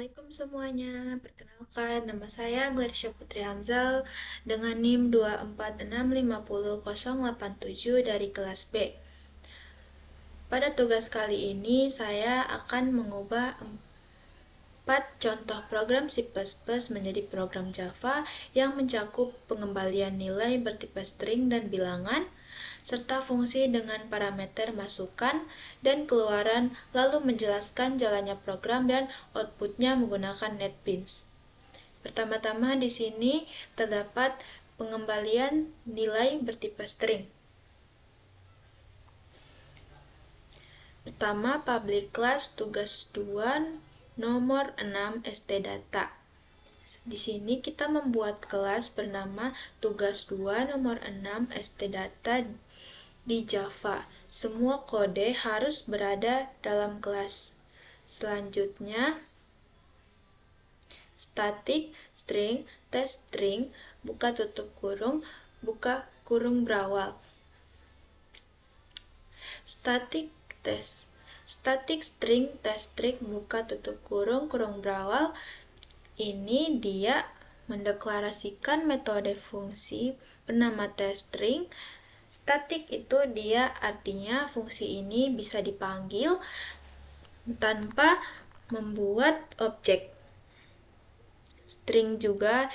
Assalamualaikum semuanya, perkenalkan nama saya Glersya Putri Hamzal dengan NIM 2465087 dari kelas B. Pada tugas kali ini saya akan mengubah 4 contoh program C++ menjadi program Java yang mencakup pengembalian nilai bertipe string dan bilangan, serta fungsi dengan parameter masukan dan keluaran, lalu menjelaskan jalannya program dan outputnya menggunakan NetBeans. Pertama-tama di sini terdapat pengembalian nilai bertipe string. Pertama, public class tugas 2 nomor 6 stdata. Di sini kita membuat kelas bernama tugas 2 nomor 6 stdata di Java. Semua kode harus berada dalam kelas. Selanjutnya, static string test string buka tutup kurung berawal. Static string test string buka tutup kurung berawal. Ini dia mendeklarasikan metode fungsi bernama testString. Static itu dia artinya fungsi ini bisa dipanggil tanpa membuat objek. String juga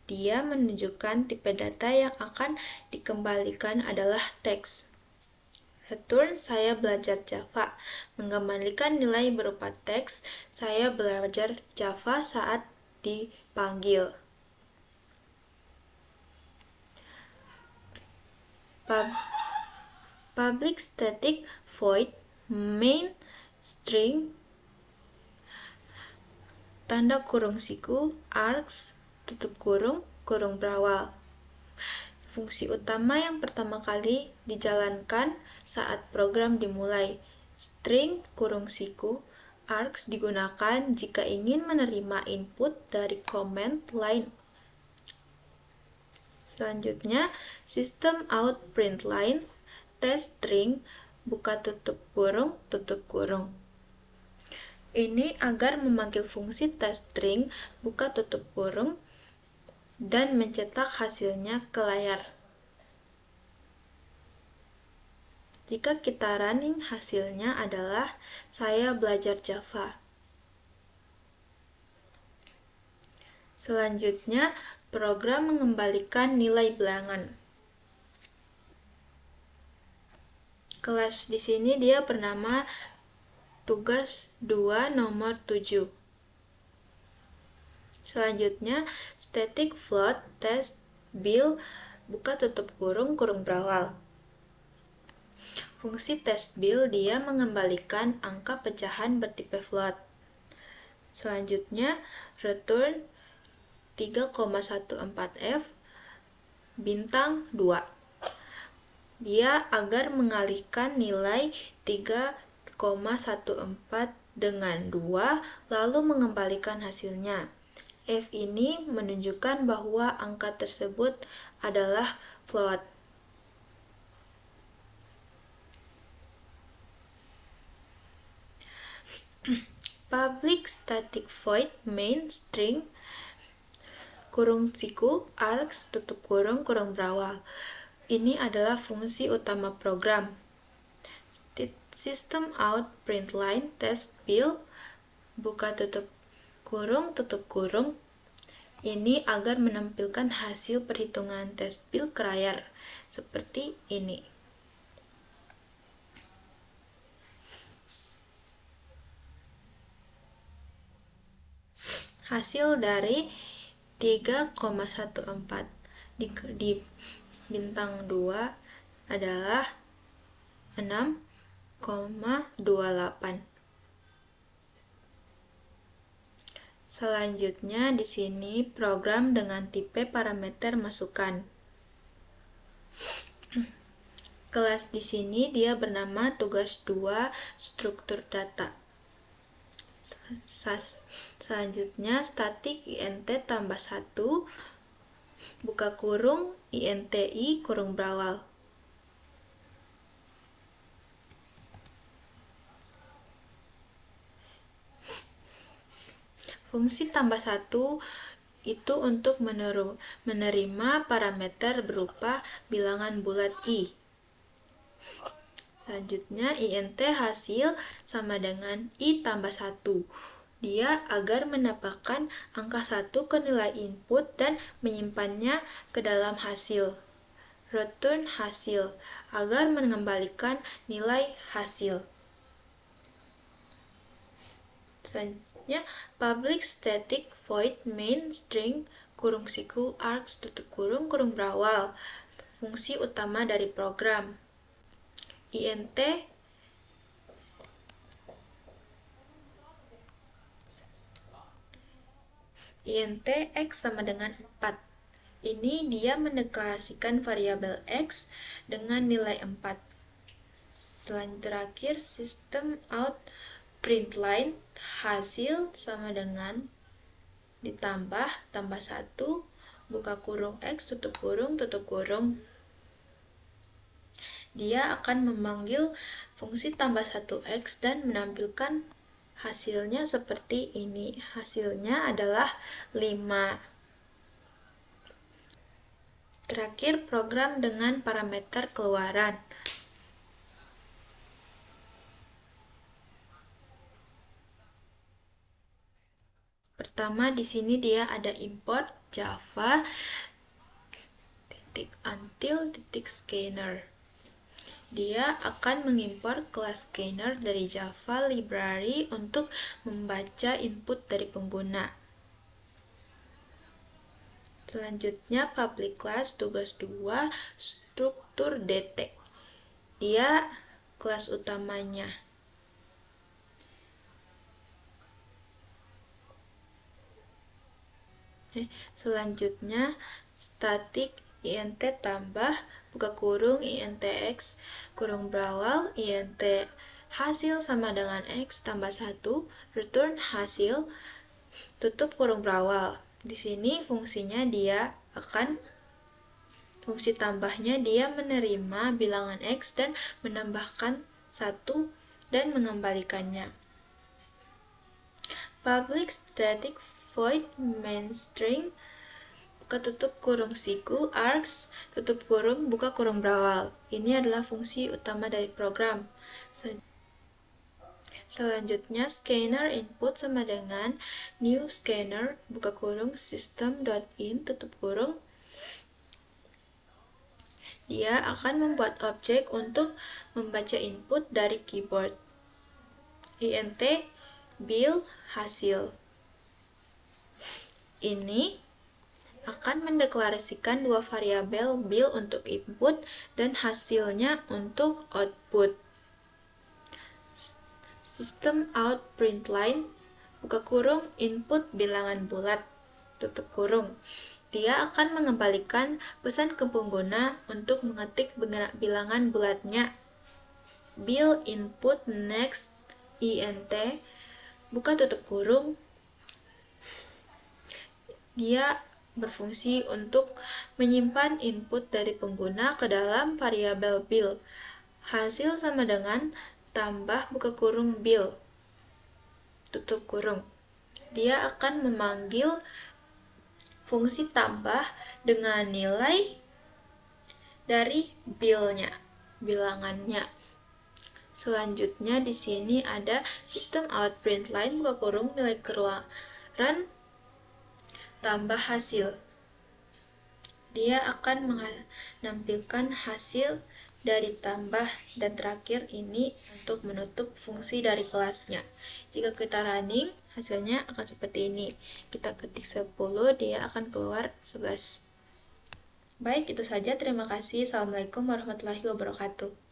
dia menunjukkan tipe data yang akan dikembalikan adalah teks. Return saya belajar Java. Mengembalikan nilai berupa teks. Saya belajar Java saat dipanggil. Public static void main string tanda kurung siku args tutup kurung berawal. Fungsi utama yang pertama kali dijalankan saat program dimulai. String kurung siku args digunakan jika ingin menerima input dari command line. Selanjutnya, system out println test string buka tutup kurung. Ini agar memanggil fungsi test string buka tutup kurung dan mencetak hasilnya ke layar. Jika kita running, hasilnya adalah saya belajar Java. Selanjutnya, program mengembalikan nilai bilangan. Kelas di sini dia bernama tugas 2 nomor 7. Selanjutnya, static float test bill buka tutup kurung berawal. Fungsi test bill dia mengembalikan angka pecahan bertipe float. Selanjutnya, return 3,14f bintang 2. Dia agar mengalihkan nilai 3,14 dengan 2 lalu mengembalikan hasilnya. F ini menunjukkan bahwa angka tersebut adalah float. Public static void main string kurung siku args tutup kurung berawal. Ini adalah fungsi utama program. System out println test bill buka tutup kurung. Ini agar menampilkan hasil perhitungan test bill ke layar seperti ini. Hasil dari 3,14 di bintang 2 adalah 6,28. Selanjutnya di sini program dengan tipe parameter masukan. Kelas di sini dia bernama tugas 2 struktur data. Selanjutnya static int tambah 1 buka kurung inti kurung berawal. Fungsi tambah 1 itu untuk menerima parameter berupa bilangan bulat I. Selanjutnya, int hasil sama dengan I tambah 1. Dia agar menambahkan angka 1 ke nilai input dan menyimpannya ke dalam hasil. Return hasil, agar mengembalikan nilai hasil. Selanjutnya, public static void main string kurung siku args tutup kurung berawal, fungsi utama dari program. int x sama dengan 4. Ini dia mendeklarasikan variabel x dengan nilai 4. Selanjutnya terakhir, system out println hasil sama dengan ditambah tambah 1 buka kurung x tutup kurung. Dia akan memanggil fungsi tambah 1x dan menampilkan hasilnya seperti ini. Hasilnya adalah 5. Terakhir, program dengan parameter keluaran. Pertama, di sini dia ada import java until scanner. Dia akan mengimpor kelas scanner dari Java library untuk membaca input dari pengguna. Selanjutnya, public class tugas 2 struktur detect. Dia kelas utamanya. Selanjutnya, static int tambah buka kurung int x kurung berawal int hasil sama dengan x tambah 1 return hasil tutup kurung berawal. Di sini fungsinya fungsi tambahnya dia menerima bilangan x dan menambahkan 1 dan mengembalikannya. Public static void main string buka tutup kurung siku args tutup kurung buka kurung berawal. Ini adalah fungsi utama dari program. Selanjutnya, scanner input sama dengan new scanner buka kurung system.in tutup kurung. Dia akan membuat objek untuk membaca input dari keyboard. int bill hasil. Ini akan mendeklarasikan dua variabel bill untuk input dan hasilnya untuk output. System out println buka kurung input bilangan bulat tutup kurung. Dia akan mengembalikan pesan ke pengguna untuk mengetik bilangan bulatnya. Bill input next int buka tutup kurung. Dia berfungsi untuk menyimpan input dari pengguna ke dalam variabel bill. Hasil sama dengan tambah buka kurung bill tutup kurung. Dia akan memanggil fungsi tambah dengan nilai dari bilangannya. Selanjutnya di sini ada system out println buka kurung nilai keluaran tambah hasil. Dia akan menampilkan hasil dari tambah dan terakhir ini untuk menutup fungsi dari kelasnya. Jika kita running, hasilnya akan seperti ini. Kita ketik 10, dia akan keluar 11. Baik, itu saja. Terima kasih. Assalamualaikum warahmatullahi wabarakatuh.